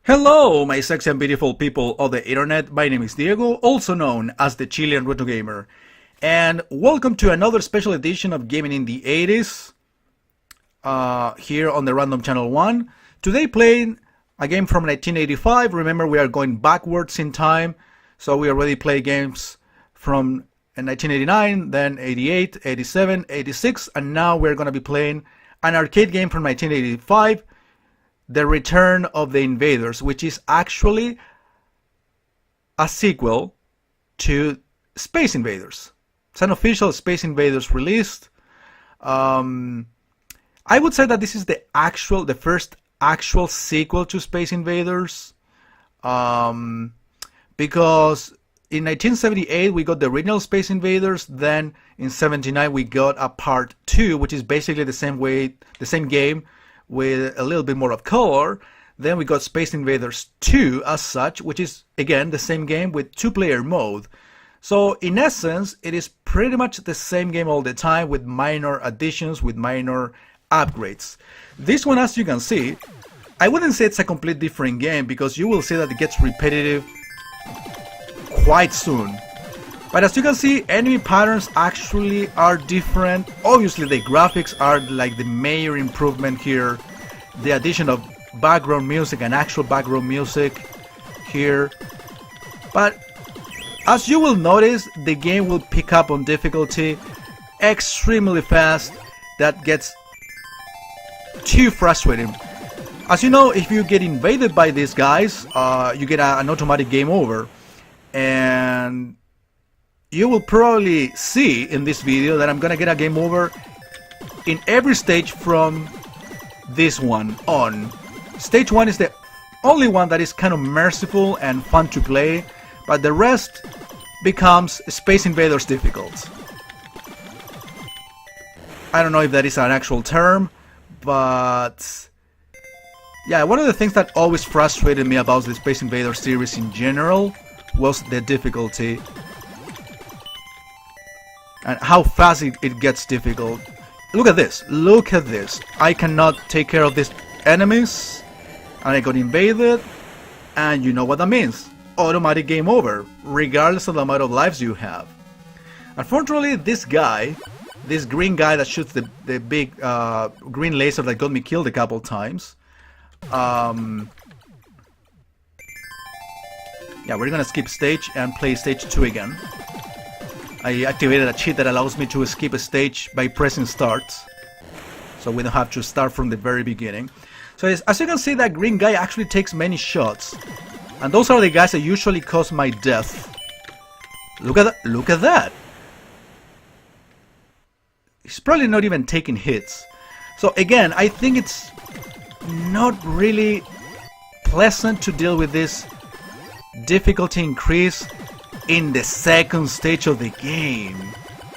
Hello, my sexy and beautiful people of the internet. My name is Diego, also known as the Chilean Retro Gamer, and welcome to another special edition of Gaming in the 80s here on the Random Channel 1. Today playing a game from 1985. Remember, we are going backwards in time, so we already played games from 1989, then 88, 87, 86, and now we're going to be playing an arcade game from 1985, The Return of the Invaders, which is actually a sequel to Space Invaders. It's an official Space Invaders released. I would say that this is the first actual sequel to Space Invaders, because in 1978 we got the original Space Invaders. Then in '79 we got a part 2, which is basically the same game with a little bit more of color. Then we got Space Invaders 2 as such, which is again the same game with 2-player mode. So in essence, it is pretty much the same game all the time with minor additions, with minor upgrades. This one, as you can see, I wouldn't say it's a complete different game, because you will see that it gets repetitive quite soon. But as you can see, enemy patterns actually are different. Obviously the graphics are like the major improvement here. The addition of background music and actual background music here. But as you will notice, the game will pick up on difficulty extremely fast. That gets too frustrating. As you know, if you get invaded by these guys, you get an automatic game over. And you will probably see in this video that I'm gonna get a game over in every stage from this one on. Stage 1 is the only one that is kind of merciful and fun to play, but the rest becomes Space Invaders difficult. I don't know if that is an actual term, but yeah, one of the things that always frustrated me about the Space Invaders series in general was the difficulty and how fast it gets difficult. Look at this, look at this. I cannot take care of these enemies and I got invaded, and you know what that means. Automatic game over, regardless of the amount of lives you have. Unfortunately, this guy, this green guy that shoots the big green laser that got me killed a couple times, yeah, we're gonna skip stage and play stage 2 again. I activated a cheat that allows me to skip a stage by pressing start, so we don't have to start from the very beginning. So as you can see, that green guy actually takes many shots, and those are the guys that usually cause my death. Look at that! Look at that! He's probably not even taking hits. So again, I think it's not really pleasant to deal with this difficulty increase in the second stage of the game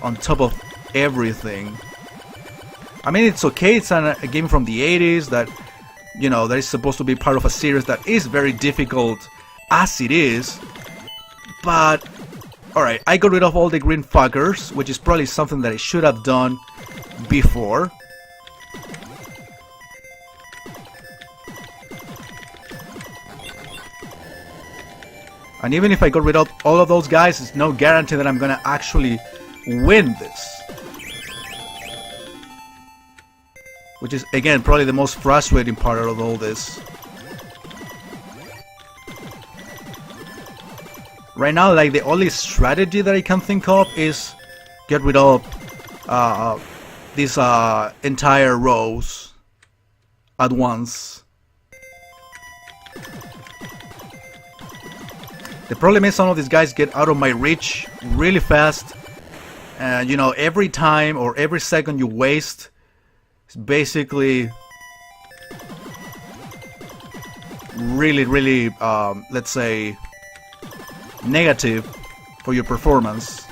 on top of everything. I mean, it's okay, it's a game from the 80s that, you know, that is supposed to be part of a series that is very difficult as it is, but alright, I got rid of all the green fuckers, which is probably something that I should have done before. And even if I got rid of all of those guys, it's no guarantee that I'm gonna actually win this. Which is, again, probably the most frustrating part of all this. Right now, like, the only strategy that I can think of is get rid of these entire rows at once. The problem is some of these guys get out of my reach really fast, and you know, every time or every second you waste is basically really, let's say, negative for your performance,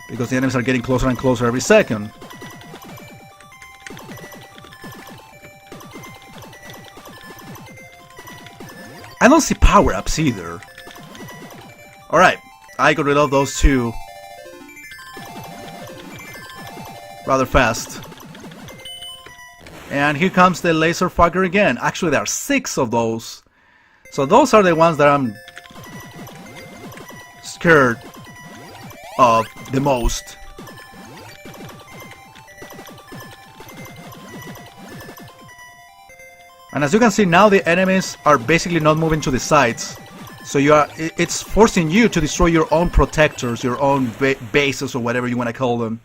because the enemies are getting closer and closer every second. I don't see power-ups either. Alright, I got rid of those two rather fast. And here comes the laser fucker again. Actually, there are 6 of those. So those are the ones that I'm scared of the most. And as you can see now, the enemies are basically not moving to the sides. So it's forcing you to destroy your own protectors, your own bases or whatever you want to call them,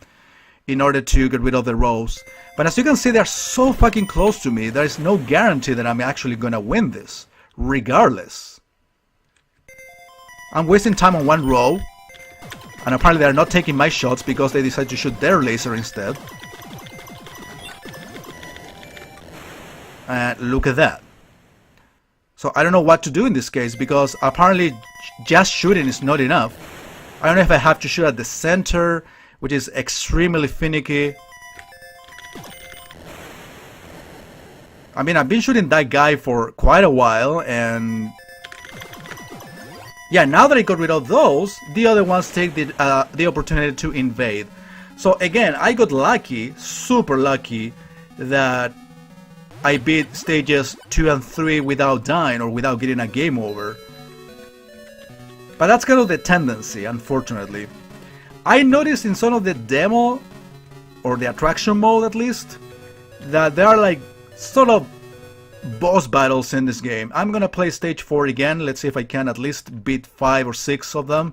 in order to get rid of the rows. But as you can see, they're so fucking close to me, there is no guarantee that I'm actually gonna win this, regardless. I'm wasting time on one row, and apparently they're not taking my shots because they decide to shoot their laser instead. And look at that. So I don't know what to do in this case, because apparently just shooting is not enough. I don't know if I have to shoot at the center, which is extremely finicky. I mean, I've been shooting that guy for quite a while, and yeah, now that I got rid of those, the other ones take the opportunity to invade. So again, I got lucky, super lucky, that I beat stages 2 and 3 without dying or without getting a game over. But that's kind of the tendency, unfortunately. I noticed in some of the demo, or the attraction mode at least, that there are like sort of boss battles in this game. I'm gonna play stage 4 again. Let's see if I can at least beat 5 or 6 of them.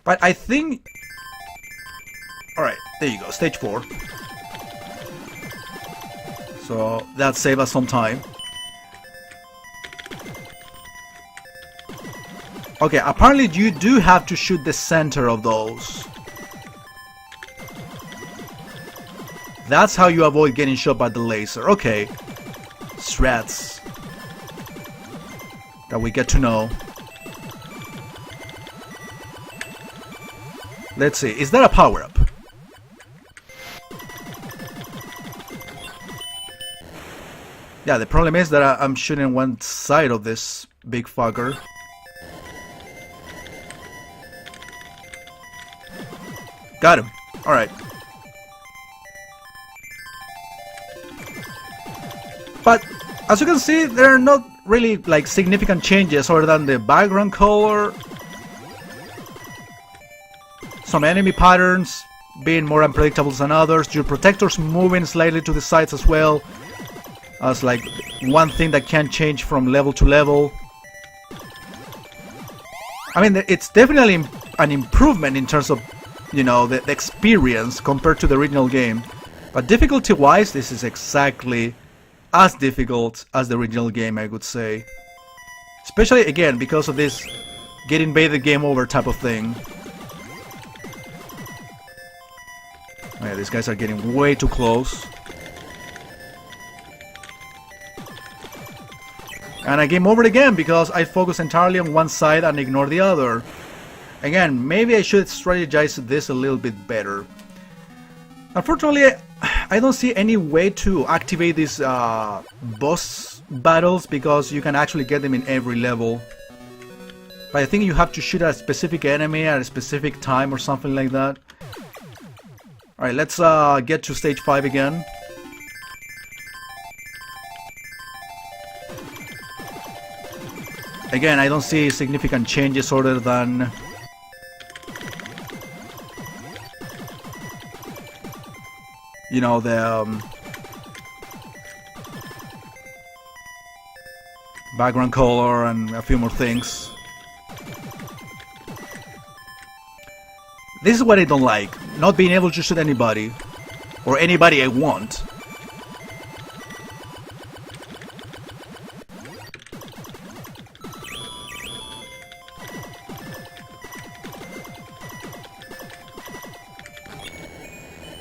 But I think... Alright, there you go, stage 4. So that saved us some time. Okay, apparently you do have to shoot the center of those. That's how you avoid getting shot by the laser. Okay. Strats that we get to know. Let's see, is that a power-up? Yeah, the problem is that I'm shooting one side of this big fucker. Got him. Alright. But as you can see, there are not really like significant changes other than the background color, some enemy patterns being more unpredictable than others, your protectors moving slightly to the sides as well, as like one thing that can change from level to level. I mean, it's definitely an improvement in terms of, you know, the experience compared to the original game. But difficulty wise, this is exactly as difficult as the original game, I would say. Especially again because of this get invaded game over type of thing. Oh yeah, these guys are getting way too close. And I game over it again because I focus entirely on one side and ignore the other. Again, maybe I should strategize this a little bit better. Unfortunately, I don't see any way to activate these boss battles because you can actually get them in every level. But I think you have to shoot at a specific enemy at a specific time or something like that. Alright, let's get to stage 5 again. Again, I don't see significant changes other than you know, the background color and a few more things. This is what I don't like, not being able to shoot anybody or anybody I want.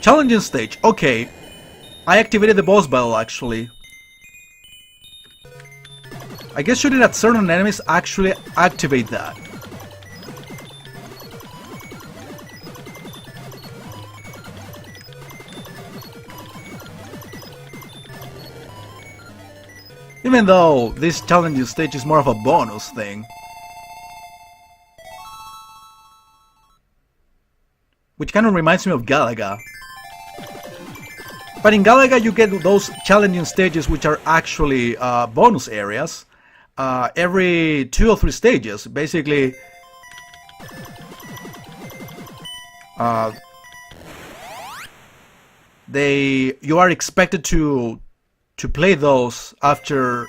Challenging stage. Okay, I activated the boss battle actually. I guess shooting at certain enemies actually activate that. Even though this challenging stage is more of a bonus thing. Which kind of reminds me of Galaga. But in Galaga you get those challenging stages which are actually bonus areas. Every 2 or 3 stages, basically, you are expected to play those after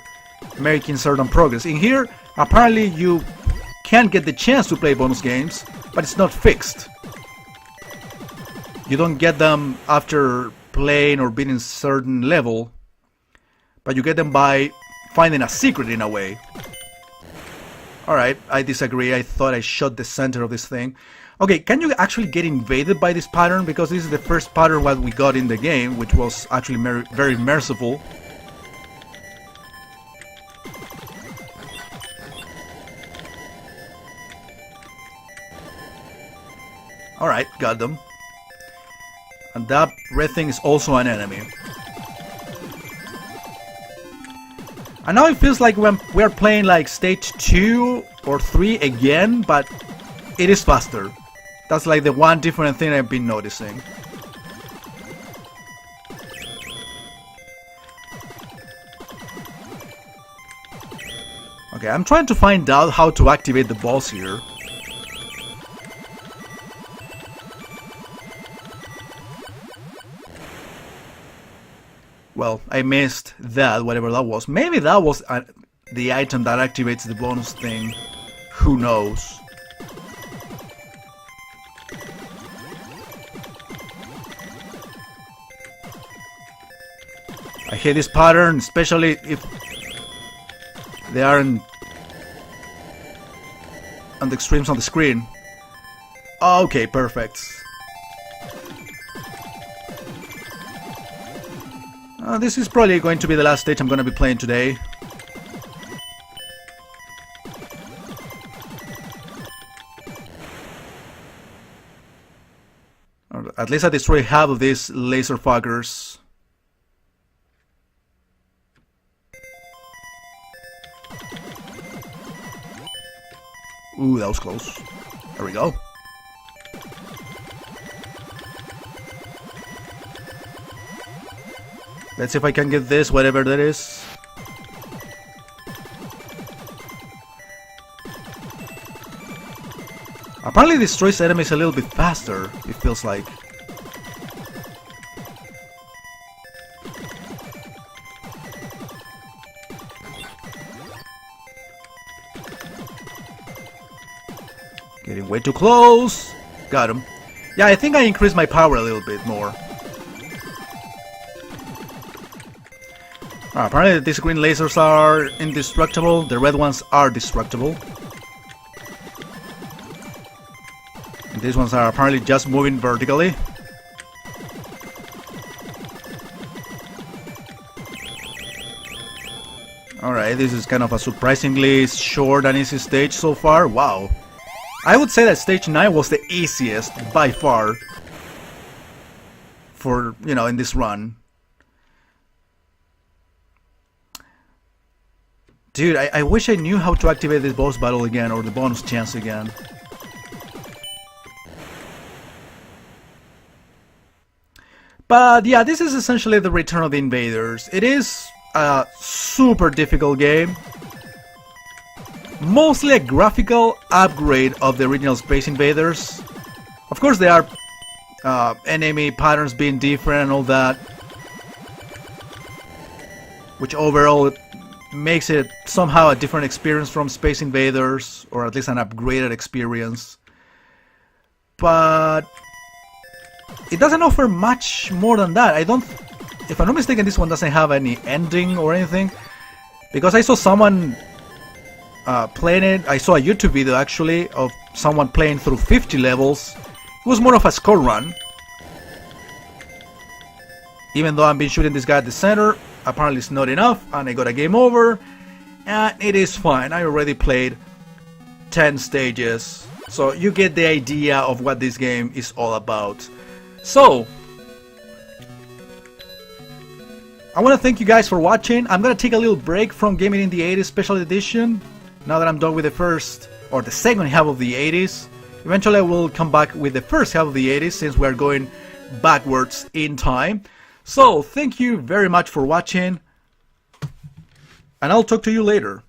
making certain progress. In here, apparently you can get the chance to play bonus games, but it's not fixed. You don't get them after playing or beating a certain level, but you get them by finding a secret in a way. Alright, I disagree. I thought I shot the center of this thing. Okay, can you actually get invaded by this pattern? Because this is the first pattern what we got in the game, which was actually very merciful. Alright, got them. And that red thing is also an enemy. And now it feels like when we're playing like stage 2 or 3 again, but it is faster. That's like the one different thing I've been noticing. Okay, I'm trying to find out how to activate the boss here. Well, I missed that, whatever that was. Maybe that was the item that activates the bonus thing. Who knows? I hate this pattern, especially if they aren't on the extremes on the screen. Okay, perfect. This is probably going to be the last stage I'm going to be playing today. Or at least I destroy half of these laser fuckers. Ooh, that was close. There we go. Let's see if I can get this, whatever that is. Apparently it destroys enemies a little bit faster, it feels like. Getting way too close. Got him. Yeah, I think I increased my power a little bit more. Apparently these green lasers are indestructible, the red ones are destructible. And these ones are apparently just moving vertically. Alright, this is kind of a surprisingly short and easy stage so far. Wow. I would say that stage 9 was the easiest by far for, in this run. Dude, I wish I knew how to activate this boss battle again, or the bonus chance again. But yeah, this is essentially the Return of the Invaders. It is a super difficult game. Mostly a graphical upgrade of the original Space Invaders. Of course there are enemy patterns being different and all that, which overall makes it somehow a different experience from Space Invaders, or at least an upgraded experience. But it doesn't offer much more than that. If I'm not mistaken, this one doesn't have any ending or anything, because I saw someone playing it. I saw a YouTube video actually of someone playing through 50 levels. It was more of a score run. Even though I've been shooting this guy at the center, apparently it's not enough, and I got a game over, and it is fine. I already played 10 stages, so you get the idea of what this game is all about. So, I want to thank you guys for watching. I'm going to take a little break from Gaming in the 80s Special Edition, now that I'm done with the first, or the second half of the 80s. Eventually I will come back with the first half of the 80s, since we're going backwards in time. So, thank you very much for watching, and I'll talk to you later.